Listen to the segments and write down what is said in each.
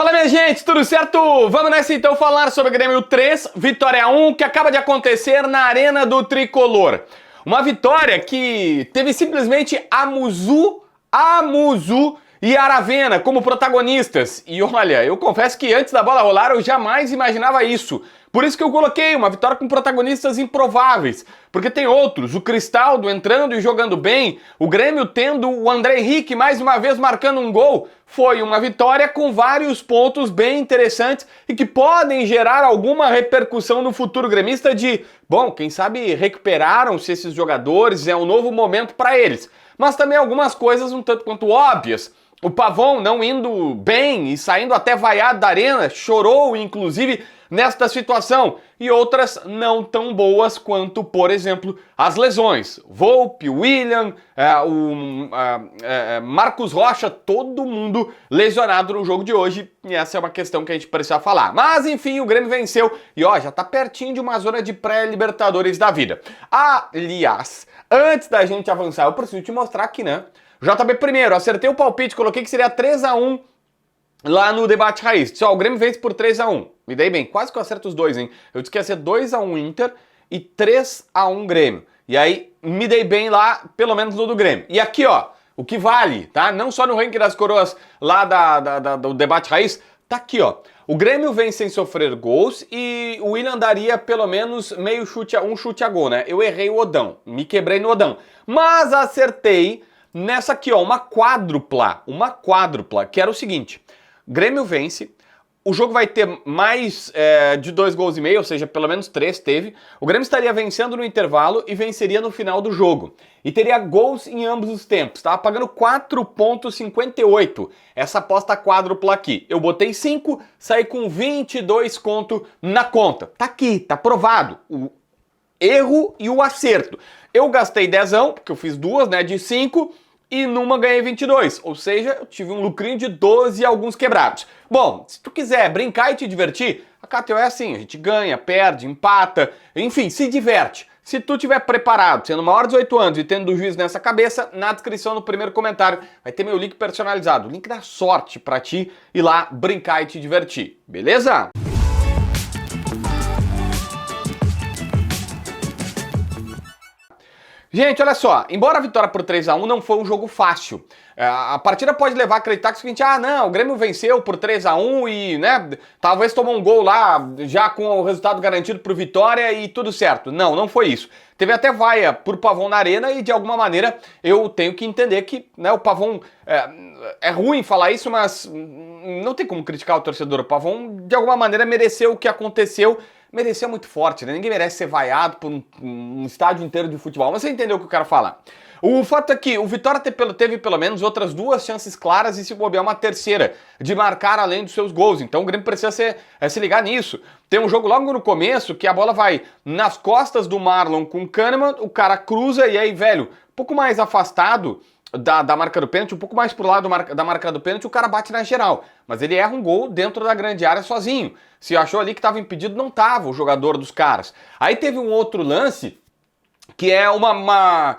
Fala, minha gente, tudo certo? Vamos nessa então falar sobre o Grêmio 3, Vitória 1, que acaba de acontecer na Arena do Tricolor. Uma vitória que teve simplesmente a Muzu e Aravena como protagonistas. E olha, eu confesso que antes da bola rolar eu jamais imaginava isso. Por isso que eu coloquei uma vitória com protagonistas improváveis. Porque tem outros, o Cristaldo entrando e jogando bem, o Grêmio tendo o André Henrique mais uma vez marcando um gol. Foi uma vitória com vários pontos bem interessantes e que podem gerar alguma repercussão no futuro gremista de, bom, quem sabe recuperaram-se esses jogadores, é um novo momento para eles. Mas também algumas coisas um tanto quanto óbvias. O Pavon não indo bem e saindo até vaiado da arena, chorou inclusive nesta situação, e outras não tão boas quanto, por exemplo, as lesões. Volpe, William, Marcos Rocha, todo mundo lesionado no jogo de hoje, e essa é uma questão que a gente precisa falar. Mas enfim, o Grêmio venceu e ó, já tá pertinho de uma zona de pré-libertadores da vida. Aliás, antes da gente avançar, eu preciso te mostrar aqui, né? JB primeiro, acertei o palpite, coloquei que seria 3-1 lá no debate raiz. Só, o Grêmio vence por 3-1. Me dei bem, quase que eu acerto os dois, hein? Eu disse que ia ser 2-1 Inter e 3-1 Grêmio. E aí, me dei bem lá, pelo menos no do Grêmio. E aqui, ó, o que vale, tá? Não só no ranking das coroas lá do debate raiz, tá aqui, ó. O Grêmio vem sem sofrer gols e o William daria pelo menos um chute a gol, né? Eu errei o Odão, me quebrei no Odão. Mas acertei nessa aqui, ó, uma quádrupla, que era o seguinte: Grêmio vence, o jogo vai ter mais de 2 gols e meio, ou seja, pelo menos 3 teve. O Grêmio estaria vencendo no intervalo e venceria no final do jogo. E teria gols em ambos os tempos, tá? Pagando 4,58. Essa aposta quádrupla aqui. Eu botei 5, saí com 22 conto na conta. Tá aqui, tá provado. O erro e o acerto. Eu gastei 10, porque eu fiz duas, né, de 5, e numa ganhei 22, ou seja, eu tive um lucrinho de 12 e alguns quebrados. Bom, se tu quiser brincar e te divertir, a KTO é assim, a gente ganha, perde, empata, enfim, se diverte. Se tu estiver preparado, sendo maior de 18 anos e tendo o juiz nessa cabeça, na descrição no primeiro comentário vai ter meu link personalizado, o link da sorte pra ti ir lá brincar e te divertir, beleza? Gente, olha só, embora a vitória por 3-1 não foi um jogo fácil, a partida pode levar a acreditar que é o seguinte, não, o Grêmio venceu por 3-1 e, né, talvez tomou um gol lá já com o resultado garantido pro Vitória e tudo certo. Não, não foi isso. Teve até vaia por Pavon na arena e de alguma maneira eu tenho que entender que, né, o Pavon, é ruim falar isso, mas não tem como criticar o torcedor. O Pavon de alguma maneira mereceu o que aconteceu. Mereceu muito forte, né? Ninguém merece ser vaiado por um estádio inteiro de futebol. Mas você entendeu o que eu quero falar. O fato é que o Vitória teve pelo menos outras 2 chances claras e se bobear uma terceira de marcar além dos seus gols. Então o Grêmio precisa se ligar nisso. Tem um jogo logo no começo que a bola vai nas costas do Marlon com o Kahneman, o cara cruza e aí, velho, um pouco mais afastado da marca do pênalti, um pouco mais pro lado da marca do pênalti, o cara bate na geral. Mas ele erra um gol dentro da grande área sozinho. Se achou ali que estava impedido, não estava o jogador dos caras. Aí teve um outro lance que é uma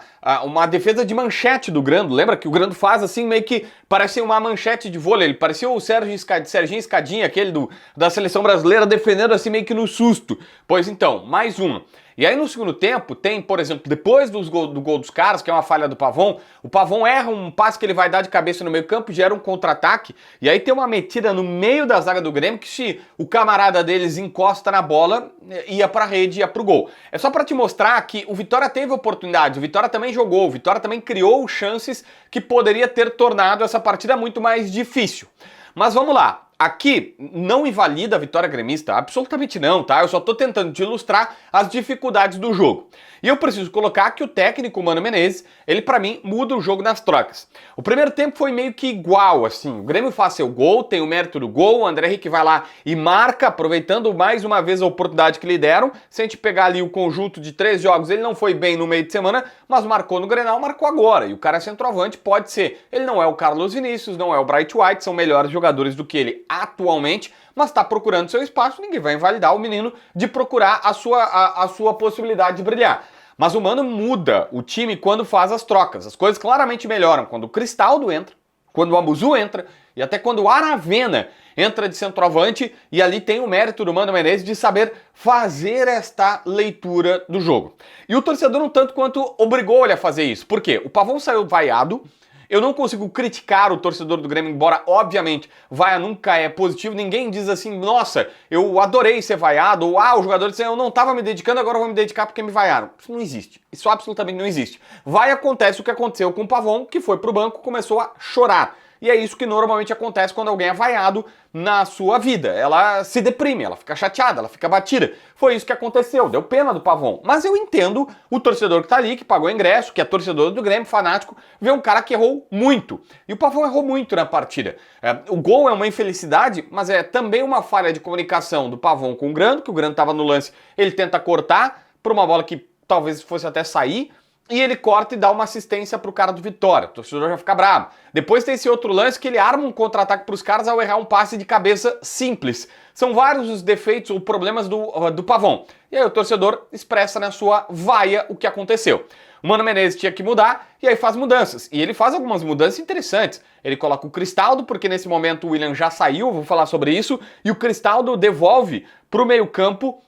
defesa de manchete do Grando. Lembra que o Grando faz assim, meio que parecia uma manchete de vôlei. Ele parecia o Serginho Escadinha, aquele da seleção brasileira, defendendo assim meio que no susto. Pois então, mais uma. E aí no segundo tempo tem, por exemplo, depois do gol dos caras, que é uma falha do Pavon, o Pavon erra um passe que ele vai dar de cabeça no meio campo, gera um contra-ataque, e aí tem uma metida no meio da zaga do Grêmio que se o camarada deles encosta na bola, ia pra rede, ia pro gol. É só pra te mostrar que o Vitória teve oportunidade, o Vitória também jogou, o Vitória também criou chances que poderia ter tornado essa partida muito mais difícil. Mas vamos lá. Aqui não invalida a vitória gremista, absolutamente não, tá? Eu só tô tentando te ilustrar as dificuldades do jogo. E eu preciso colocar que o técnico Mano Menezes, ele pra mim muda o jogo nas trocas. O primeiro tempo foi meio que igual, assim, o Grêmio faz seu gol, tem o mérito do gol, o André Henrique vai lá e marca, aproveitando mais uma vez a oportunidade que lhe deram. Se a gente pegar ali o conjunto de 3 jogos, ele não foi bem no meio de semana, mas marcou no Grenal, marcou agora. E o cara é centroavante, pode ser. Ele não é o Carlos Vinícius, não é o Bright White, são melhores jogadores do que ele atualmente, mas está procurando seu espaço, ninguém vai invalidar o menino de procurar a sua possibilidade de brilhar. Mas o Mano muda o time quando faz as trocas. As coisas claramente melhoram quando o Cristaldo entra, quando o Amuzu entra e até quando o Aravena entra de centroavante, e ali tem o mérito do Mano Menezes de saber fazer esta leitura do jogo. E o torcedor um tanto quanto obrigou ele a fazer isso. Por quê? O Pavão saiu vaiado. Eu não consigo criticar o torcedor do Grêmio, embora, obviamente, vaia nunca é positivo. Ninguém diz assim, nossa, eu adorei ser vaiado, ou o jogador diz, eu não estava me dedicando, agora eu vou me dedicar porque me vaiaram. Isso não existe. Isso absolutamente não existe. Vai acontece o que aconteceu com o Pavão, que foi pro banco, começou a chorar. E é isso que normalmente acontece quando alguém é vaiado na sua vida. Ela se deprime, ela fica chateada, ela fica batida. Foi isso que aconteceu, deu pena do Pavão. Mas eu entendo o torcedor que tá ali, que pagou ingresso, que é torcedor do Grêmio, fanático, ver um cara que errou muito. E o Pavão errou muito na partida. O gol é uma infelicidade, mas é também uma falha de comunicação do Pavão com o Grando, que o Grando tava no lance, ele tenta cortar por uma bola que talvez fosse até sair, e ele corta e dá uma assistência pro cara do Vitória. O torcedor já fica bravo. Depois tem esse outro lance que ele arma um contra-ataque pros caras ao errar um passe de cabeça simples. São vários os defeitos ou problemas do Pavão. E aí o torcedor expressa na sua vaia o que aconteceu. O Mano Menezes tinha que mudar e aí faz mudanças. E ele faz algumas mudanças interessantes. Ele coloca o Cristaldo, porque nesse momento o William já saiu, vou falar sobre isso, e o Cristaldo devolve pro meio-campo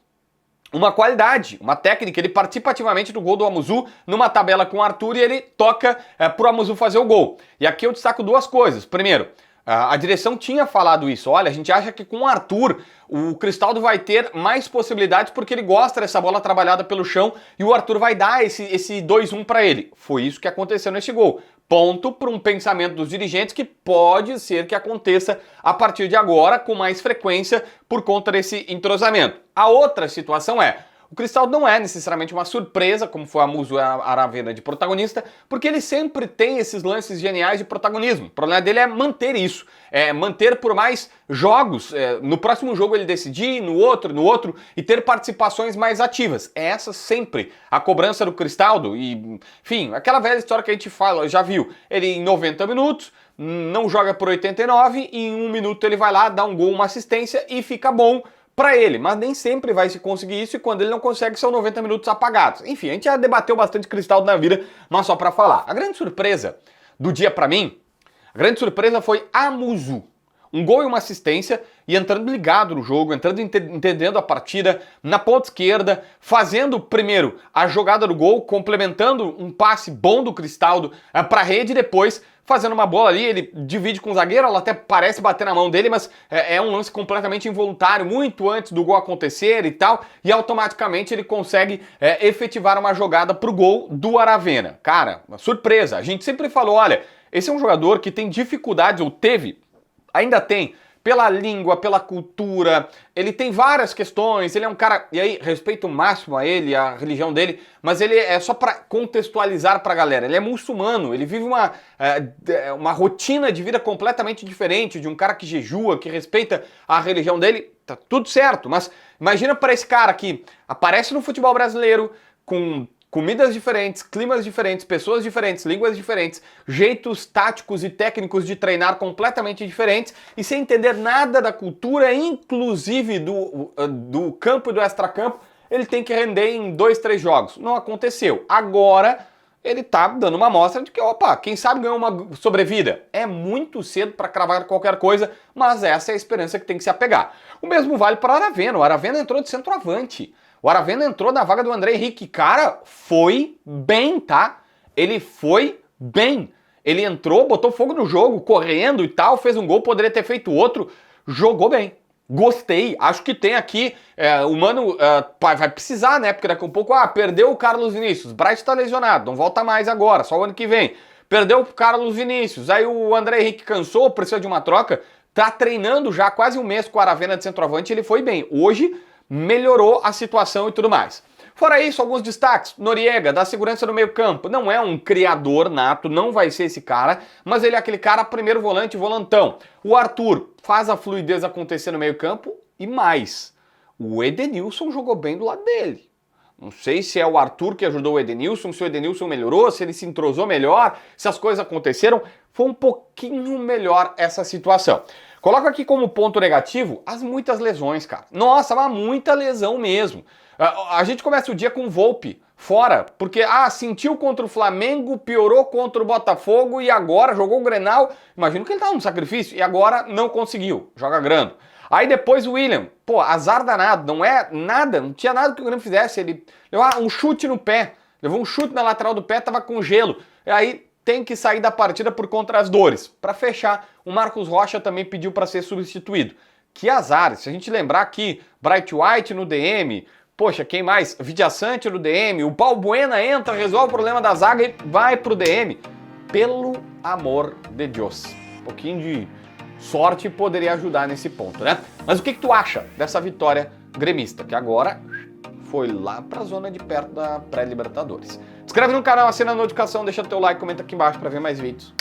uma qualidade, uma técnica. Ele participa ativamente do gol do Amuzu numa tabela com o Arthur e ele toca pro Amuzu fazer o gol. E aqui eu destaco duas coisas. Primeiro, a direção tinha falado isso. Olha, a gente acha que com o Arthur o Cristaldo vai ter mais possibilidades porque ele gosta dessa bola trabalhada pelo chão e o Arthur vai dar esse 2-1 para ele. Foi isso que aconteceu nesse gol. Ponto para um pensamento dos dirigentes que pode ser que aconteça a partir de agora com mais frequência por conta desse entrosamento. A outra situação é, o Cristaldo não é necessariamente uma surpresa, como foi a Amuzu e a Aravena de protagonista, porque ele sempre tem esses lances geniais de protagonismo. O problema dele é manter isso, manter por mais jogos, no próximo jogo ele decidir, no outro, e ter participações mais ativas. É essa sempre a cobrança do Cristaldo, e enfim, aquela velha história que a gente fala, já viu, ele em 90 minutos, não joga por 89, e em 1 minuto ele vai lá, dá um gol, uma assistência e fica bom para ele, mas nem sempre vai se conseguir isso e quando ele não consegue são 90 minutos apagados. Enfim, a gente já debateu bastante Cristaldo na vida, mas só para falar. A grande surpresa do dia para mim, a grande surpresa foi Amuzu. Um gol e uma assistência e entrando ligado no jogo, entrando entendendo a partida, na ponta esquerda, fazendo primeiro a jogada do gol, complementando um passe bom do Cristaldo para a rede e depois fazendo uma bola ali, ele divide com o zagueiro, ela até parece bater na mão dele, mas é um lance completamente involuntário, muito antes do gol acontecer e tal, e automaticamente ele consegue efetivar uma jogada pro gol do Aravena. Cara, uma surpresa. A gente sempre falou, olha, esse é um jogador que tem dificuldades, ou teve, ainda tem, pela língua, pela cultura, ele tem várias questões, ele é um cara, e aí, respeito máximo a ele, a religião dele, mas ele é só para contextualizar pra galera, ele é muçulmano, ele vive uma rotina de vida completamente diferente de um cara que jejua, que respeita a religião dele, tá tudo certo, mas imagina para esse cara que aparece no futebol brasileiro com comidas diferentes, climas diferentes, pessoas diferentes, línguas diferentes, jeitos táticos e técnicos de treinar completamente diferentes e sem entender nada da cultura, inclusive do campo e do extracampo, ele tem que render em 2, 3 jogos. Não aconteceu. Agora ele tá dando uma amostra de que, opa, quem sabe ganhar uma sobrevida. É muito cedo para cravar qualquer coisa, mas essa é a esperança que tem que se apegar. O mesmo vale para o Aravena. O Aravena entrou de centroavante. O Aravena entrou na vaga do André Henrique. Cara, foi bem, tá? Ele foi bem. Ele entrou, botou fogo no jogo, correndo e tal, fez um gol, poderia ter feito outro. Jogou bem. Gostei. Acho que tem aqui, o Mano vai precisar, né? Porque daqui a pouco, perdeu o Carlos Vinícius. Bright tá lesionado, não volta mais agora, só o ano que vem. Perdeu o Carlos Vinícius. Aí o André Henrique cansou, precisa de uma troca. Tá treinando já quase um mês com o Aravena de centroavante, ele foi bem. Hoje melhorou a situação e tudo mais. Fora isso, alguns destaques. Noriega, dá segurança no meio campo. Não é um criador nato, não vai ser esse cara, mas ele é aquele cara primeiro volante, volantão. O Arthur faz a fluidez acontecer no meio campo e mais. O Edenilson jogou bem do lado dele. Não sei se é o Arthur que ajudou o Edenilson, se o Edenilson melhorou, se ele se entrosou melhor, se as coisas aconteceram. Foi um pouquinho melhor essa situação. Coloco aqui como ponto negativo as muitas lesões, cara. Nossa, mas muita lesão mesmo. A gente começa o dia com o Volpi fora, porque sentiu contra o Flamengo, piorou contra o Botafogo e agora jogou o Grenal, imagino que ele tava no sacrifício, e agora não conseguiu, joga grande. Aí depois o William, pô, azar danado, não é nada, não tinha nada que o Grêmio fizesse, ele levou um chute no pé, levou um chute na lateral do pé, tava com gelo, e aí tem que sair da partida por conta das dores. Para fechar, o Marcos Rocha também pediu para ser substituído. Que azar, se a gente lembrar aqui, Bright White no DM, poxa, quem mais? Vidiaçante no DM, o Balbuena entra, resolve o problema da zaga e vai pro DM. Pelo amor de Deus. Um pouquinho de sorte poderia ajudar nesse ponto, né? Mas o que tu acha dessa vitória gremista, que agora foi lá pra zona de perto da pré-Libertadores? Se inscreve no canal, assina a notificação, deixa teu like, comenta aqui embaixo para ver mais vídeos.